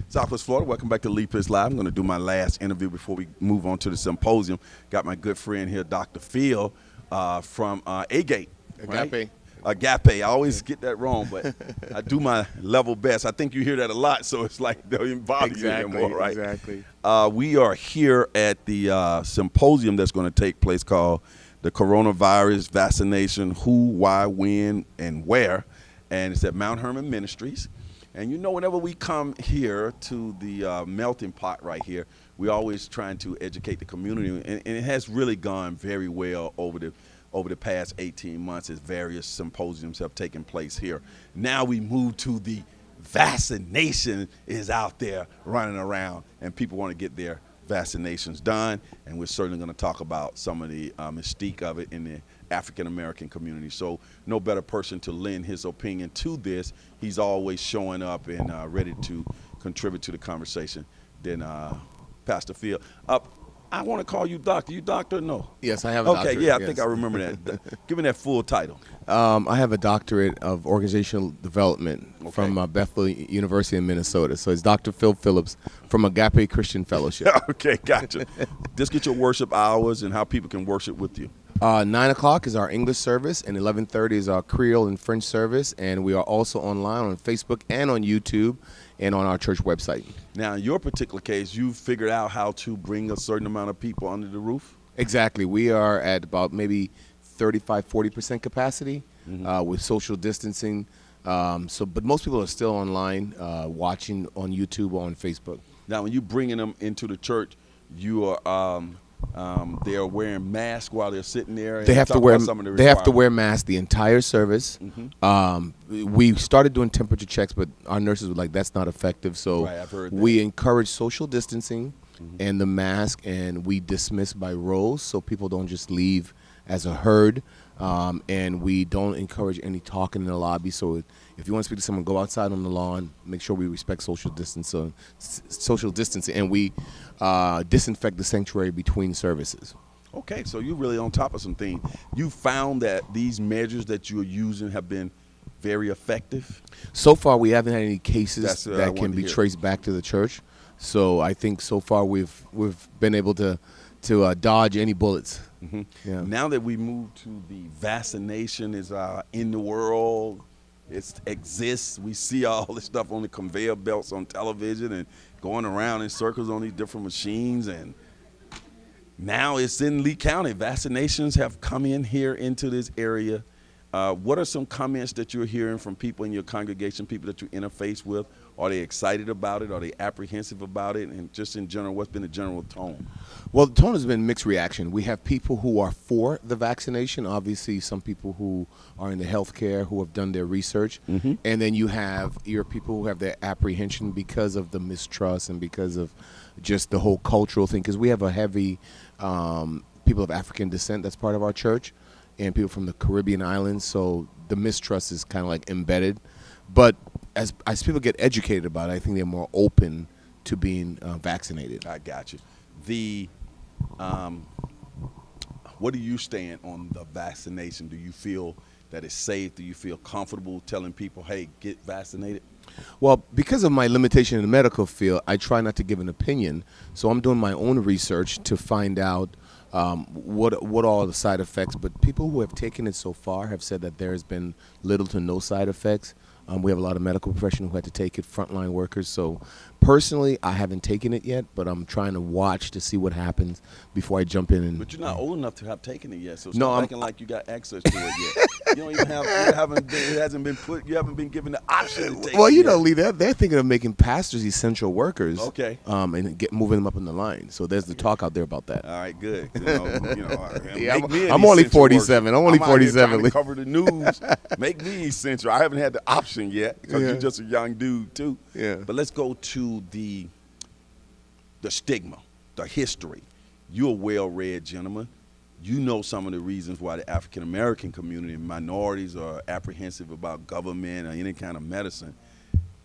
Southwest Florida. Welcome back to Leapers Live. I'm going to do my last interview before we move on to the symposium. Got my good friend here, Dr. Phil from Agape. Agape. Agape. I always get that wrong, but I do my level best. I think you hear that a lot, so it's like they'll even bother you anymore, right? Exactly. We are here at the symposium that's going to take place called the Coronavirus Vaccination, Who, Why, When, and Where. And it's at Mount Hermon Ministries. And you know, whenever we come here to the melting pot right here, we're always trying to educate the community. And it has really gone very well over the past 18 months as various symposiums have taken place here. Now we move to the vaccination is out there running around, and people want to get their vaccinations done. And we're certainly going to talk about some of the mystique of it in the African-American community. So no better person to lend his opinion to this. He's always showing up and ready to contribute to the conversation than Pastor Phil. I want to call you doctor. You doctor or no? Yes, I have a doctorate. Okay, yeah, I yes. think I remember that. Give me that full title. I have a doctorate of organizational development from Bethel University in Minnesota. So it's Dr. Phil Phillips from Agape Christian Fellowship. Okay, gotcha. Just get your worship hours and how people can worship with you. 9 o'clock is our English service, and 11:30 is our Creole and French service. And we are also online on Facebook and on YouTube and on our church website. Now, in your particular case, you figured out how to bring a certain amount of people under the roof? Exactly. We are at about maybe 35-40% capacity with social distancing. But most people are still online watching on YouTube or on Facebook. Now, when you're bringing them into the church, you are they are wearing masks while they're sitting there. They have to wear masks the entire service. We started doing temperature checks, but our nurses were like, "That's not effective." So I've heard that. We encourage social distancing and the mask, and we dismiss by rows so people don't just leave as a herd. And we don't encourage any talking in the lobby. So if you want to speak to someone, go outside on the lawn. Make sure we respect social distancing, and we disinfect the sanctuary between services. Okay, so you're really on top of some things. You found that these measures that you're using have been very effective? So far, we haven't had any cases that can be traced back to the church. So I think so far we've been able to dodge any bullets. Yeah. Now that we move to the vaccination is in the world, it exists. We see all this stuff on the conveyor belts on television and going around in circles on these different machines. And now it's in Lee County. Vaccinations have come in here into this area. What are some comments that you're hearing from people in your congregation, people that you interface with? Are they excited about it? Are they apprehensive about it? And just in general, what's been the general tone? Well, the tone has been mixed reaction. We have people who are for the vaccination, obviously some people who are in the healthcare who have done their research. And then you have your people who have their apprehension because of the mistrust and because of just the whole cultural thing. Because we have a heavy people of African descent that's part of our church, and people from the Caribbean islands, so the mistrust is kind of like embedded. But as people get educated about it, I think they're more open to being vaccinated. I got you. What do you stand on the vaccination? Do you feel that it's safe? Do you feel comfortable telling people, hey, get vaccinated? Well, because of my limitation in the medical field, I try not to give an opinion. So I'm doing my own research to find out what are the side effects. But people who have taken it so far have said that there has been little to no side effects. We have a lot of medical professionals who had to take it, frontline workers. So personally, I haven't taken it yet, but I'm trying to watch to see what happens before I jump in. But you're not old enough to have taken it yet, so stop acting like you got access to it yet. You don't even have. You haven't been given the option to take it. Well, you know, Lee, they're thinking of making pastors essential workers. Okay. And moving them up in the line. So there's the talk out there about that. All right, good. I'm only 47. I'm only 47. To cover the news. Make me essential. I haven't had the option yet because you're just a young dude too. Yeah. But let's go to the stigma, the history. You're a well-read gentleman. You know some of the reasons why the African-American community and minorities are apprehensive about government or any kind of medicine.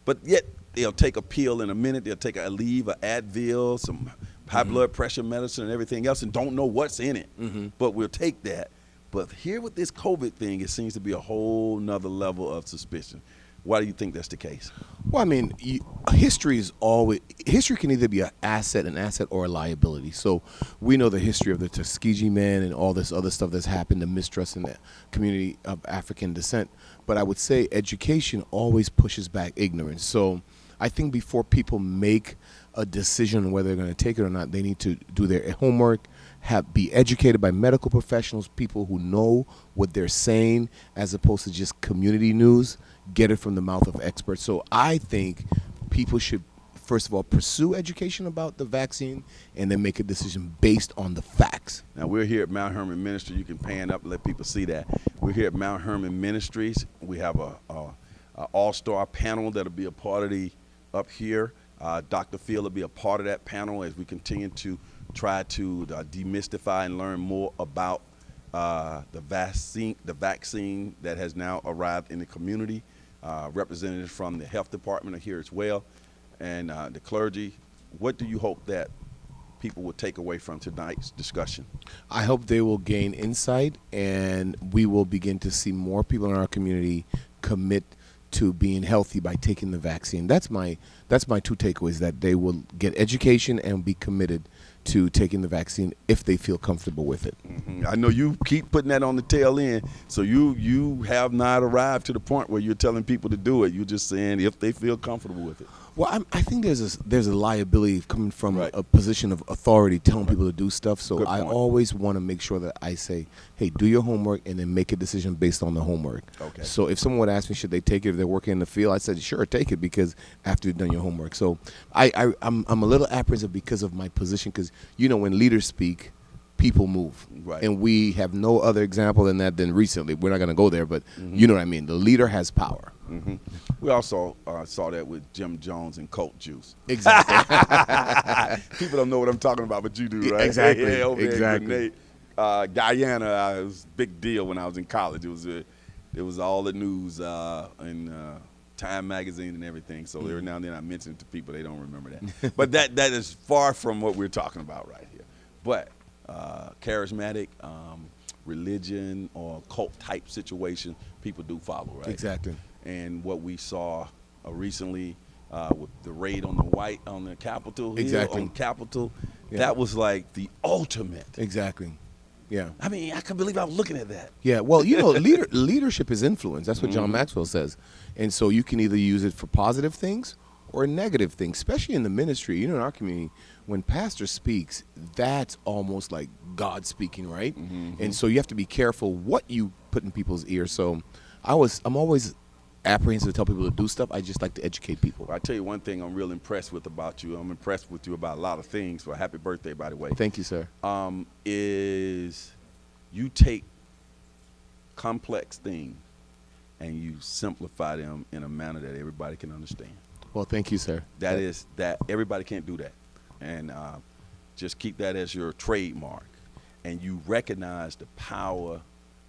But yet they'll take a pill in a minute. They'll take a Aleve, an Advil, some high blood pressure medicine and everything else and don't know what's in it. But we'll take that. But here with this COVID thing, it seems to be a whole nother level of suspicion. Why do you think that's the case? Well, I mean, history can either be an asset or a liability. So we know the history of the Tuskegee men and all this other stuff that's happened, the mistrust in the community of African descent. But I would say education always pushes back ignorance. So I think before people make a decision on whether they're going to take it or not, they need to do their homework, be educated by medical professionals, people who know what they're saying, as opposed to just community news. Get it from the mouth of experts. So I think people should, first of all, pursue education about the vaccine and then make a decision based on the facts. Now, we're here at Mount Hermon Ministry. You can pan up and let people see that. We're here at Mount Hermon Ministries. We have a all-star panel that'll be a part of up here. Dr. Phil will be a part of that panel as we continue to try to demystify and learn more about the vaccine that has now arrived in the community. Representatives from the health department are here as well, and the clergy. What do you hope that people will take away from tonight's discussion? I hope they will gain insight, and we will begin to see more people in our community commit to being healthy by taking the vaccine. That's my two takeaways, that they will get education and be committed to taking the vaccine if they feel comfortable with it. Mm-hmm. I know you keep putting that on the tail end, so you have not arrived to the point where you're telling people to do it. You're just saying if they feel comfortable with it. Well, I think there's a liability coming from Right. a position of authority telling people to do stuff. So Good I point. always want to make sure that I say, hey, do your homework and then make a decision based on the homework. Okay. So if someone would ask me, should they take it if they're working in the field, I said, sure, take it, because after you've done your homework. So I'm a little apprehensive because of my position, because, when leaders speak, people move. Right. And we have no other example than that than recently. We're not going to go there, but you know what I mean. The leader has power. Mm-hmm. We also saw that with Jim Jones and Colt Juice. Exactly. People don't know what I'm talking about, but you do, right? Exactly. Yeah, over there in Exactly. Grenade. Guyana, it was a big deal when I was in college. It was all the news in Time magazine and everything. So every now and then I mention it to people, they don't remember that. But that is far from what we're talking about right here. But charismatic religion or cult type situation, people do follow, right? Exactly. And what we saw recently with the raid on the Capitol Hill, Exactly. on Capitol, Yeah. that was like the ultimate. Exactly. Yeah. I mean, I can't believe I was looking at that. Yeah. Well, leadership is influence. That's what John Maxwell says. And so you can either use it for positive things or negative things, especially in the ministry. In our community, when pastor speaks, that's almost like God speaking, right? Mm-hmm. And so you have to be careful what you put in people's ears. So I'm always apprehensive to tell people to do stuff. I just like to educate people. Well, I tell you one thing I'm real impressed with about you. I'm impressed with you about a lot of things. Well, happy birthday, by the way. Thank you, sir. Is you take complex things and you simplify them in a manner that everybody can understand. Well, thank you, sir. That everybody can't do that. And just keep that as your trademark. And you recognize the power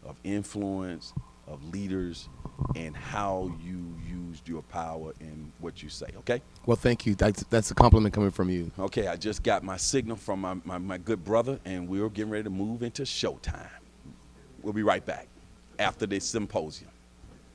of influence, of leaders, and how you used your power in what you say, okay? Well, thank you. That's a compliment coming from you. Okay, I just got my signal from my good brother, and we're getting ready to move into showtime. We'll be right back after this symposium.